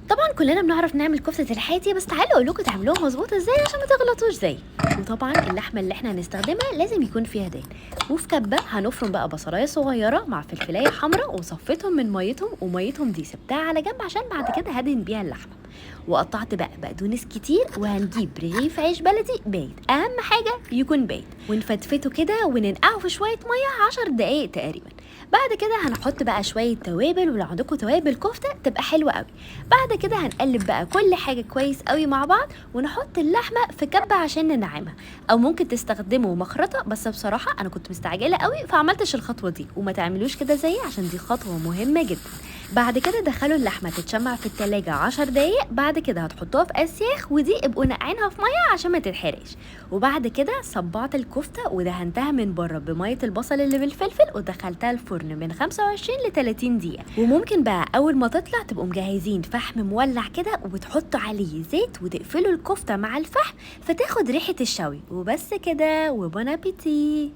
طبعا كلنا بنعرف نعمل كفتة الحاتي، بس تعالوا اقول لكم تعملوها مظبوطة ازاي عشان ما تغلطوش زي. وطبعا اللحمة اللي احنا هنستخدمها لازم يكون فيها دهن. وفي كبة هنفرم بقى بصلاية صغيرة مع فلفلاية حمراء وصفيتهم من ميتهم، وميتهم دي سبتها على جنب عشان بعد كده هدهن بيها اللحمة. وقطعت بقى بقدونس كتير، وهنجيب رغيف عيش بلدي بايت، اهم حاجة يكون بايت، ونفتفته كده وننقعه في شوية مية 10 دقايق تقريبا. بعد كده هنحط بقى شوية توابل، ولو عندكم توابل كفتة تبقى حلوة قوي. بعد كده هنقلب بقى كل حاجة كويس قوي مع بعض، ونحط اللحمة في كبة عشان ننعمها. او ممكن تستخدموا مخرطة، بس بصراحة انا كنت مستعجلة قوي فعملتش الخطوة دي، وما تعملوش كده زيي عشان دي خطوة مهمة جدا. بعد كده دخلوا اللحمة تتشمع في التلاجة 10 دقايق، بعد كده هتحطوها في اسياخ، ودي ابقوا نقعينها في مية عشان ما تتحرقش. وبعد كده صبعت الكفتة ودهنتها من بره بمية البصل اللي بالفلفل، ودخلتها الفرن من 25 ل 30 دقيقة. وممكن بقى اول ما تطلع تبقوا مجهزين فحم مولع كده، وبتحطوا عليه زيت وتقفلوا الكفتة مع الفحم فتاخد ريحة الشوي. وبس كده، وبون ابيتي.